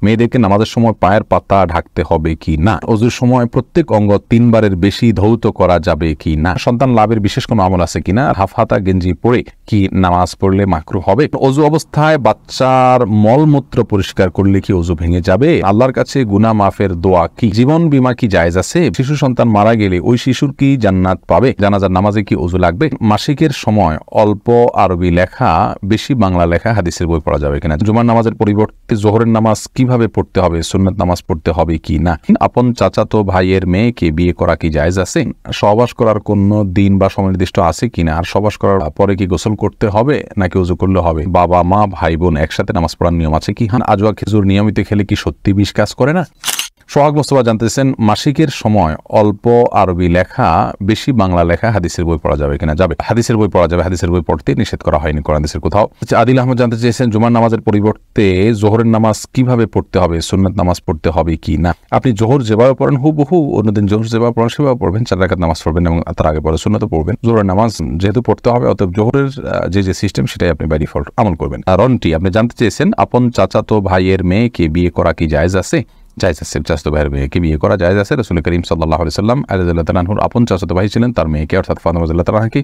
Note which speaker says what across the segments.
Speaker 1: মেয়েদেরকে নামাজের সময় পায়ের পাতা ঢাকতে হবে কি না, ওযুর সময় প্রত্যেক অঙ্গ 3 বারের বেশি ধৌত করা যাবে কি না, সন্তান লাভের বিশেষ কোনো আমল আছে কিনা, হাফ হাতা গেঞ্জি পরে কি নামাজ পড়লে মাকরুহ হবে, ওযু অবস্থায় বাচ্চার মলমূত্র পরিষ্কার করলে কি ওযু ভেঙে যাবে, আল্লাহর কাছে গুনাহ মাফের দোয়া কি, জীবন বীমা কি জায়েজ আছে, শিশু সন্তান মারা গেলে ওই শিশুর কি জান্নাত পাবে, জানাজার নামাজে কি ওযু লাগবে, মাসিকের সময় অল্প আরবি লেখা বেশি বাংলা লেখা হাদিসের বই পড়া যাবে কিনা, জুমার নামাজের পরিবর্তে যোহরের নামাজ কিভাবে পড়তে হবে, সুন্নাত নামাজ পড়তে হবে কি না, আপন চাচাতো ভাইয়ের মেয়েকে বিয়ে করা কি জায়েজ আছে, সহবাস করার কোন দিন বা সময় নির্দিষ্ট আছে কিনা, আর সহবাস করার পরে কি গোসল করতে হবে নাকি ওযু করলে হবে, বাবা মা ভাই বোন একসাথে নামাজ পড়ার নিয়ম আছে কি, আজওয়া খেজুর নিয়মিত খেলে কি সত্যি বিষ কাজ করে না। সোহাগ মোস্তফা জানতেছেন মাসিকের সময় অল্প আরবি লেখা বেশি বাংলা লেখা হাদিসের বই পড়া যাবে কিনা, যাবে, হাদিসের বই পড়া যাবে, হাদিসের বই পড়তে নিষেধ করা হয়নি কোরআন হাদিসের কোথাও। আদিল আহমদ জানতে চেয়েছেন জুমার নামাজের পরিবর্তে যোহরের নামাজ কিভাবে পড়তে হবে, সুন্নাত নামাজ পড়তে হবে কি না, আপনি যোহর যেভাবে পড়েন হুবহু অন্যদিন যোহর যেভাবে পড়েন সেভাবে পড়বেন, 4 রাকাত নামাজ পড়বেন এবং তার আগে পরে সুন্নাতও পড়বেন, যোহরের নামাজ যেহেতু পড়তে হবে অতএব যোহরের যে সিস্টেম সেটাই আপনি বাই ডিফল্ট আমল করবেন। রন্টি আপনি জানতে চেয়েছেন আপন চাচাতো ভাইয়ের মেয়েকে বিয়ে করা কি জায়েজ আছে, জায়েজ আছে, চাচাতো ভাইয়ের মেয়েকে বিয়ে করা জায়েজ আছে। রাসূল করিম সাল্লাল্লাহু আলাইহি ওয়াসাল্লাম আলী রাদিয়াল্লাহু তাআলা আনহুর আপন চাচাতো ভাই ছিলেন, তার মেয়েকে অর্থাৎ ফাতেমা রাদিয়াল্লাহু তাআলা আনহাকে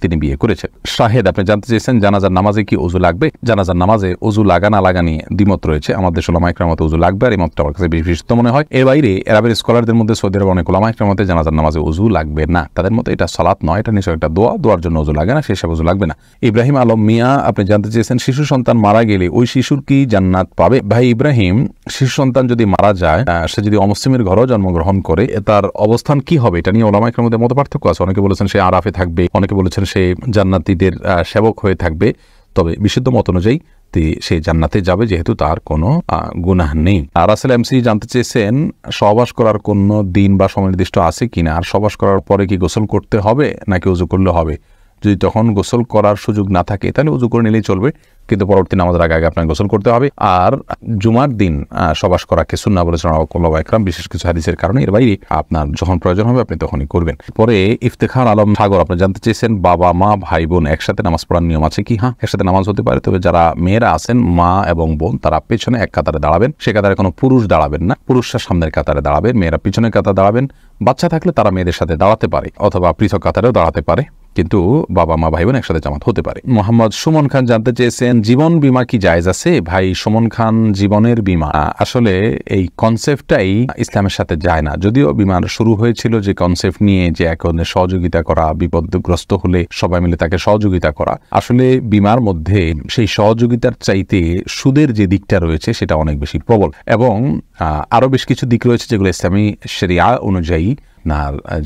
Speaker 1: তিনি বিয়ে করেছেন। শাহেদ আপনি জানতে চেয়েছেন জানাজার নামাজে কি ওযু লাগবে, জানাজার নামাজে ওযু লাগা না লাগা নিয়ে দ্বিমত রয়েছে, আমাদের উলামা ইকরাম মতে ওযু লাগবে, আর এই মতটা আমার কাছে বিশিষ্ট মনে হয়। এর বাইরে আরবের স্কলারদের মধ্যে সৌদি আরবের অনেক উলামা ইকরাম মতে জানাজার নামাজে ওযু লাগবে না, তাদের মতে এটা সালাত নয়, এটা নিশ্চয় একটা দোয়া, দোয়ার জন্য ওযু লাগে না, সেসব ওযু লাগবে না। ইব্রাহিম আলম মিয়া আপনি জানতে চেয়েছেন শিশু সন্তান মারা গেলে ওই শিশুর কি জান্নাত পাবে। ভাই ইব্রাহিম, শিশু সন্তান যদি মারা যায়, সে যদি অমুসলিমের ঘরেও জন্মগ্রহণ করে, তার অবস্থান কি হবে এটা নিয়ে উলামা ইকরামের মধ্যে পার্থক্য আছে। অনেকে বলেছেন সে আরাফে থাকবে, অনেকে বলেছেন সে জান্নাতীদের সেবক হয়ে থাকবে, তবে বিশুদ্ধ মত অনুযায়ী সে জান্নাতে যাবে যেহেতু তার কোনো গুনাহ নেই। আর রাসেল এমসি জানতে চেয়েছেন সহবাস করার কোন দিন বা সময় নির্দিষ্ট আছে কিনা, আর সহবাস করার পরে কি গোসল করতে হবে নাকি ওযু করলে হবে, যদি তখন গোসল করার সুযোগ না থাকে তাহলে ওযু করে নিলেই চলবে, কিন্তু পরবর্তী নামাজের আগে আগে আপনাকে গোসল করতে হবে। আর জুমার দিন সহবাস করাকে সুন্নাহ বলেছেন উলামা ইকরাম বিশেষ কিছু হাদিসের কারণে, এর বাইরে আপনার যখন প্রয়োজন হবে আপনি তখনই করবেন। পরে ইফতেখার আলম সাগর আপনি জানতে চেয়েছেন বাবা মা ভাই বোন একসাথে নামাজ পড়ার নিয়ম আছে কি। হ্যাঁ, একসাথে নামাজ হতে পারে, তবে যারা মেয়েরা আছেন মা এবং বোন তারা পেছনে এক কাতারে দাঁড়াবেন, সে কাতারে কোনো পুরুষ দাঁড়াবেন না, পুরুষরা সামনের কাতারে দাঁড়াবেন, মেয়েরা পিছনের কাতারে দাঁড়াবেন। বাচ্চা থাকলে তারা মেয়েদের সাথে দাঁড়াতে পারে অথবা পৃথক কাতারেও দাঁড়াতে পারে, কিন্তু বাবা মা ভাই বোন একসাথে জামাত হতে পারে। মোহাম্মদ সুমন খান জানতে চেয়েছেন জীবন বীমা কি জায়েজ আছে। ভাই সুমন খান, জীবনের বীমা আসলে এই কনসেপ্টটাই ইসলামের সাথে যায় না, যদিও বীমার শুরু হয়েছিল যে কনসেপ্ট নিয়ে যে এক অন্যের সহযোগিতা করা, বিপদগ্রস্ত হলে সবাই মিলে তাকে সহযোগিতা করা। আসলে বীমার মধ্যে সেই সহযোগিতার চাইতে সুদের যে দিকটা রয়েছে সেটা অনেক বেশি প্রবল, এবং আরো বেশ কিছু দিক রয়েছে যেগুলো ইসলামী শরিয়া অনুযায়ী না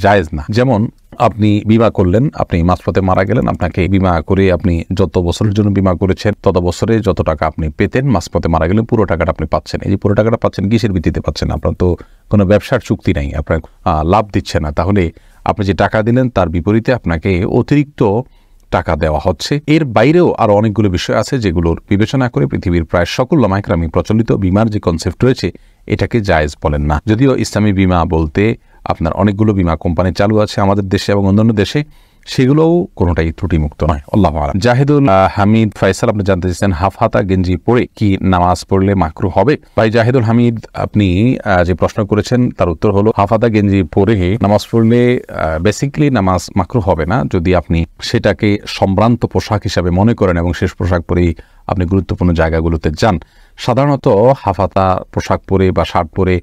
Speaker 1: জায়েজ না। যেমন আপনি বীমা করলেন, আপনি মাঝপথে মারা গেলেন, আপনাকে বীমা করে আপনি যত বছরের জন্য বীমা করেছেন তত বছরে যত টাকা আপনি পেতেন, মাঝপথে মারা গেলেন পুরো টাকাটা আপনি পাচ্ছেন। এই যে পুরো টাকাটা পাচ্ছেন কিসের ভিত্তিতে পাচ্ছেন? আপনার তো কোনো ব্যবসার চুক্তি নাই, আপনার লাভ দিচ্ছে না, তাহলে আপনি যে টাকা দিলেন তার বিপরীতে আপনাকে অতিরিক্ত টাকা দেওয়া হচ্ছে। এর বাইরেও আরো অনেকগুলো বিষয় আছে যেগুলোর বিবেচনা করে পৃথিবীর প্রায় সকল উলামা ইকরাম প্রচলিত বীমার যে কনসেপ্ট রয়েছে এটাকে জায়েজ বলেন না। যদিও ইসলামী বীমা বলতে আপনার অনেকগুলো বীমা কোম্পানি চালু আছে আমাদের দেশে এবং অন্যান্য দেশে, সেগুলোও কোনোটাই ত্রুটিমুক্ত নয়। আল্লাহু আ'লাম। জাহিদুল হামিদ ফাইসাল আপনি জানতে চাইছেন হাফ হাতা গেঞ্জি পরে কি নামাজ পড়লে মাকরুহ হবে। ভাই জাহিদুল হামিদ, আপনি যে প্রশ্ন করেছেন তার উত্তর হলো হাফ হাতা গেঞ্জি পরে নামাজ পড়লে বেসিক্যালি নামাজ মাকরুহ হবে না, যদি আপনি সেটাকে সম্ভ্রান্ত পোশাক হিসাবে মনে করেন এবং শেষ পোশাক পরেই আপনি গুরুত্বপূর্ণ জায়গাগুলোতে যান। সাধারণত হাফ হাতা পোশাক পরে বা শার্ট পরে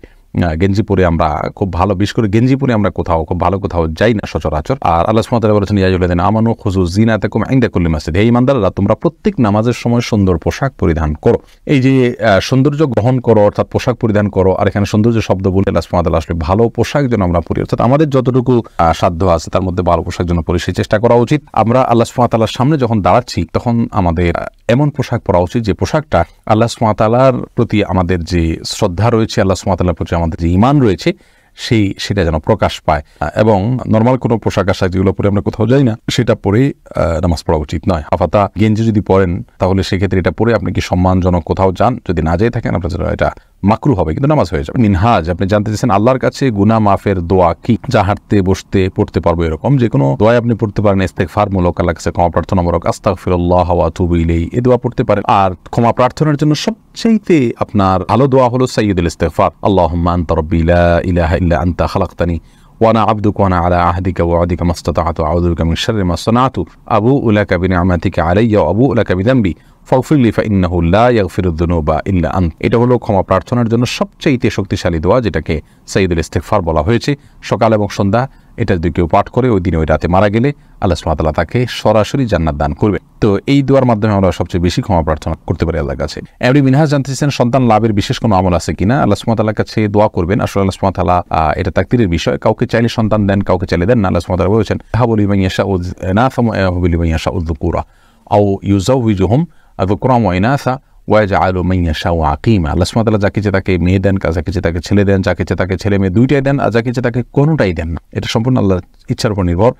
Speaker 1: গেঞ্জি পরে আমরা খুব ভালো, বিশেষ করে গেঞ্জি পরে আমরা কোথাও খুব ভালো কোথাও যাই না সচরাচর। আর আল্লাহ সুবহানাহু ওয়া তাআলা বলেছেন ইয়া আইয়ুহাল্লাযীনা আমানু খুযু যিনাতাকুম ইনদা কুল্লি মাসজিদ, হে ঈমানদাররা তোমরা প্রত্যেক নামাজের সময় সুন্দর পোশাক পরিধান করো। এই যে সৌন্দর্য গ্রহণ করো অর্থাৎ পোশাক পরিধান করো, আর এখানে সৌন্দর্য শব্দ বলে আল্লাহ সুবহানাহু ওয়া তাআলা আসলে ভালো পোশাক যেন আমরা পরি, অর্থাৎ আমাদের যতটুকু সাধ্য আছে তার মধ্যে ভালো পোশাক যেন পরি সেই চেষ্টা করা উচিত। আমরা আল্লাহ সুবহানাহু ওয়া তাআলার সামনে যখন দাঁড়াচ্ছি তখন আমাদের এমন পোশাক পরা উচিত যে পোশাকটা আল্লাহ সুবহানাহু ওয়া তাআলার প্রতি আমাদের যে শ্রদ্ধা রয়েছে, আল্লাহ সুবহানাহু ওয়া তাআলার প্রতি আমাদের যে ঈমান রয়েছে সেটা যেন প্রকাশ পায়। এবং নরমাল কোনো পোশাক আশাক যেগুলো পরে আমরা কোথাও যাই না সেটা পরে নামাজ পড়া উচিত নয়। আপাতত গেঞ্জি যদি পরেন তাহলে সেক্ষেত্রে এটা পরে আপনি কি সম্মানজনক কোথাও যান, যদি না যেয়ে থাকেন আপনার জন্য এটা মাকরু হবে, কিন্তু নামাজ হয়ে যাবে। মিনহাজ আপনি জানতে চাইছেন আল্লাহর কাছে গুনাহ মাফের দোয়া কি, যা হাঁটতে বসতে পড়তে পারবো এরকম যে কোনো দোয়া আপনি পড়তে পারেন। ইস্তেগফারমূলক, আল্লাহর কাছে ক্ষমা প্রার্থনামূলক, আস্তাগফিরুল্লাহ ওয়া আতুবু ইলাইহি, এই দোয়া পড়তে পারেন। আর ক্ষমা প্রার্থনার জন্য সবচেয়ে আপনার ভালো দোয়া হলো সাইয়্যিদুল ইস্তিগফার, আল্লাহুম্মা আনতা রাব্বি লা ইলাহা ইল্লা আনতা খালাকতানি ওয়ানা আবদুকা ওয়ানা আলা আহদিকা ওয়া ওয়াদিকা মাসতাতা'তু আউযু বিকা মিন শাররি মা সানা'তু আবু'ু লাকা বিনি'মাতিকা আলাইয়া ওয়া আবু'ু লাকা বিযানবি ফাগফিরলি ফাইন্নাহু লা ইয়াগফিরুয-যুনুবা ইল্লা আনত। এটা হলো ক্ষমা প্রার্থনার জন্য সবচেয়ে শক্তিশালী দোয়া, যেটাকে সাইয়্যিদুল ইস্তিগফার বলা হয়েছে। সকাল এবং সন্ধ্যা এটা যদি কেউ পাঠ করে ওই দিনে ওই রাতে মারা গেলে আল্লাহ সুবহানাহু ওয়া তাআলা তাকে সরাসরি জান্নাত দান করবে। তো এই দোয়ার মাধ্যমে আমরা সবচেয়ে বেশি ক্ষমা প্রার্থনা করতে পারি আল্লাহর কাছে। এমনি মিনহাজ জানতে চাইছেন সন্তান লাভের বিশেষ কোনো আমল আছে কিনা। আল্লাহ সুবহানাহু ওয়া তাআলার কাছে দোয়া করবেন। আসলে আল্লাহ সুবহানাহু ওয়া তাআলা এটা তাকদীরের বিষয়, কাউকে চাইলে সন্তান দেন, কাউকে চাইলে দেন না। আল্লাহ সুবহানাহু ওয়া তাআলা বলেছেন হাবু লিমান ইয়াশাউ ইনাসা ওয়া ইয়াহাবু লিমান ইয়াশাউ যুকুরা আও ইউযাউযুহুম যুকরান ওয়া ইনাসা ওয়া ইয়াজআলু মান ইয়াশাউ আকিমা। আল্লাহ সুবহানাহু ওয়া তাআলা যাকে ইচ্ছে তাকে মেয়ে দেন, যাকে ইচ্ছে তাকে ছেলে দেন, যাকে ইচ্ছে তাকে ছেলে মেয়ে দুইটাই দেন, আর যাকে ইচ্ছে তাকে কোনোটাই দেন না। এটা সম্পূর্ণ আল্লাহর ইচ্ছার উপর নির্ভর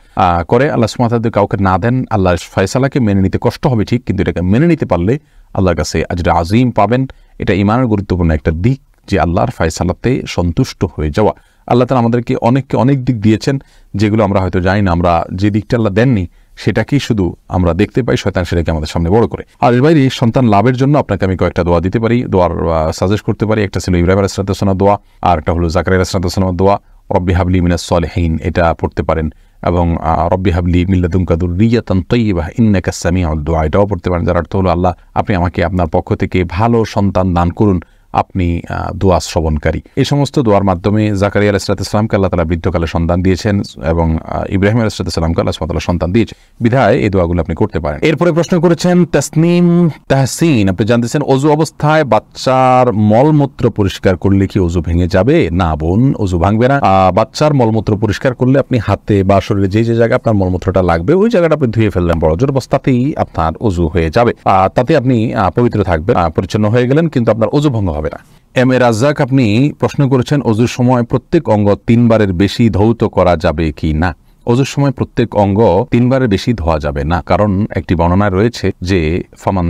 Speaker 1: করে। আল্লাহ সুবহানাহু ওয়া তাআলা কাউকে না দেন, আল্লাহর ফয়সালাকে মেনে নিতে কষ্ট হবে ঠিক, কিন্তু এটাকে মেনে নিতে পারলে আল্লাহর কাছে আজরে আজিম পাবেন। এটা ঈমানের গুরুত্বপূর্ণ একটা দিক, যে আল্লাহর ফয়সালাতে সন্তুষ্ট হয়ে যাওয়া। আল্লাহ তাআলা আমাদেরকে অনেক দিক দিয়েছেন যেগুলো আমরা হয়তো জানি না। আমরা যে দিকটা আল্লাহ দেননি সেটাকেই শুধু আমরা দেখতে পাই, শয়তান সেটাকে আমাদের সামনে বড় করে। আর এর বাইরে সন্তান লাভের জন্য আপনাকে আমি কয়েকটা দোয়া দিতে পারি, দোয়ার সাজেস্ট করতে পারি। একটা ছিল ইব্রাহিম আলাইহিস সালামের দোয়া, আর একটা হলো জাকারিয়া আলাইহিস সালামের দোয়া, রব্বি হাবলি মিনাস সলিহিন, এটা পড়তে পারেন। এবং রব্বি হাবলি মিন লাদুনকা যুররিয়াতান তাইয়্যিবাহ ইন্নাকাস সামিউদ দুআ, এটাও পড়তে পারেন। যার অর্থ হলো আল্লাহ আপনি আমাকে আপনার পক্ষ থেকে ভালো সন্তান দান করুন, আপনি দোয়া শ্রবণকারী। এই সমস্ত দোয়ার মাধ্যমে জাকারিয়া আলাইহিস সালামকে আল্লাহ তাআলা বৃদ্ধকালে সন্তান দিয়েছেন এবং ইব্রাহিম আলাইহিস সালামকে আল্লাহ সুবহানাহু ওয়া তাআলা সন্তান দিয়েছেন, বিধায় এই দোয়াগুলো আপনি করতে পারেন। এরপরে প্রশ্ন করেছেন তাসনিম তাহসিন, আপনি জানতেছেন ওযু অবস্থায় বাচ্চার মলমূত্র পরিষ্কার করলে কি ওযু ভেঙে যাবে? না বোন, ওযু ভাঙবে না। বাচ্চার মলমূত্র পরিষ্কার করলে আপনি হাতে বা শরীরে যে জায়গায় আপনার মলমূত্রটা লাগবে ওই জায়গাটা আপনি ধুয়ে ফেললেন, বড়জোর অবস্থাতেই আপনার ওযু হয়ে যাবে। তাতে আপনি পবিত্র থাকবেন, পরিচ্ছন্ন হয়ে গেলেন, কিন্তু আপনার ওযু ভঙ্গ হবে না। এম এ রাজ্জাক আপনি প্রশ্ন করেছেন ওযুর সময় প্রত্যেক অঙ্গ 3 বারের বেশি ধৌত করা যাবে কি না। ওযুর সময় প্রত্যেক অঙ্গ 3 বারের বেশি ধোয়া যাবে না, কারণ একটি বর্ণনায় রয়েছে যে ফামান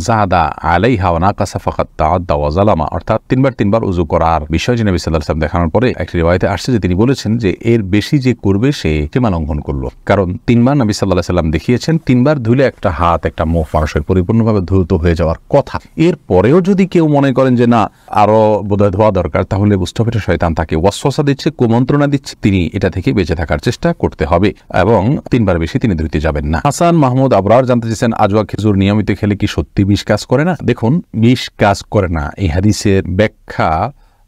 Speaker 1: জাদা আলাইহা ওয়া নাকাসা ফাকাদ তাআদ্দা ওয়া যালামা, অর্থাৎ 3 বার ওযু করার বিষয় যে নবী সাল্লাল্লাহু আলাইহি ওয়াসাল্লাম দেখানোর পরে একটি রিওয়ায়াতে আসছে যে তিনি বলেছেন যে এর বেশি যে করবে সে সীমা লঙ্ঘন করলো। কারণ 3 বার নবী সাল্লাল্লাহু আলাইহি ওয়াসাল্লাম দেখিয়েছেন 3 বার ধুলে একটা হাত একটা মুখ মানুষের পরিপূর্ণভাবে ধৌত হয়ে যাওয়ার কথা। এরপরেও যদি কেউ মনে করেন যে না আরো বোধহয় ধোয়া দরকার, তাহলে বুঝতে হবে এটা শয়তান তাকে ওয়াসওয়াসা দিচ্ছে, কুমন্ত্রণা দিচ্ছে, তিনি এটা থেকে বেঁচে থাকার চেষ্টা করতে হবে এবং 3 বার বেশি তিনি ধুইতে যাবেন না। হাসান মাহমুদ আবরার জানতে চাইছেন আজওয়া খেজুর নিয়মিত খেলে কি সত্যি বিষ কাজ করে না? দেখুন, বিষ কাজ করে না এই হাদিসের ব্যাখ্যা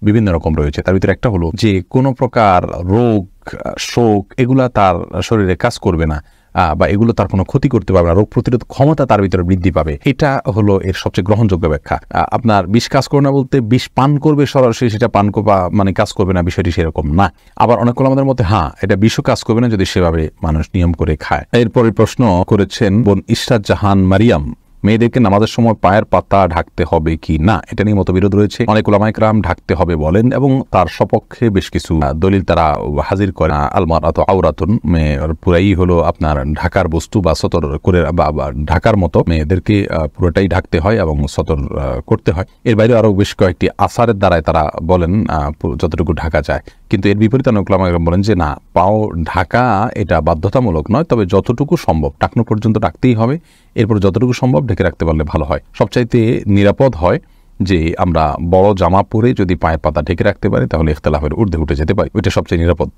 Speaker 1: বিভিন্ন রকম রয়েছে। তার ভিতরে একটা হলো যে কোনো প্রকার রোগ শোক এগুলা তার শরীরে কাজ করবে না, বা এগুলো তার কোনো ক্ষতি করতে পারবে না, রোগ প্রতিরোধ ক্ষমতা তার ভিতরে বৃদ্ধি পাবে, এটা হলো এর সবচেয়ে গ্রহণযোগ্য ব্যাখ্যা। আপনার বিষ কাজ করে না বলতে বিষ পান করবে সরাসরি সেটা পান করবা মানে কাজ করবে না, বিষয়টি সেরকম না। আবার অনেক আমাদের মধ্যে এটা বিষও কাজ করবে না যদি সেভাবে মানুষ নিয়ম করে খায়। এরপরে প্রশ্ন করেছেন বোন ইশরাত জাহান মারিয়াম, মেয়েদেরকে নামাজের সময় পায়ের পাতা ঢাকতে হবে কি না, এটা নিয়ে মতবিরোধ রয়েছে। অনেক উলামায়ে কেরাম ঢাকতে হবে বলেন এবং তার সপক্ষে বেশ কিছু দলিল তারা হাজির করে। আলমারাতু আওরাতুন, পুরাই হলো আপনার ঢাকার বস্তু বা সতর করে বা ঢাকার মতো মেয়েদেরকে পুরোটাই ঢাকতে হয় এবং সতর করতে হয়। এর বাইরে আরো বেশ কয়েকটি আসারের দ্বারাই তারা বলেন যতটুকু ঢাকা যায়, কিন্তু এর বিপরীতে অনেক উলামায়ে কেরাম বলেন যে না, পাও ঢাকা এটা বাধ্যতামূলক নয়, তবে যতটুকু সম্ভব টাকনো পর্যন্ত রাখতেই হবে, এরপর যতটুকু সম্ভব ঢেকে রাখতে পারলে ভালো হয়। সবচাইতে নিরাপদ হয় যে আমরা বড় জামা পরে যদি পায়ের পাতা ঢেকে রাখতে পারি তাহলে ইখতিলাফের ঊর্ধ্বে উঠে যেতে পারি, ওইটা সবচেয়ে নিরাপদ।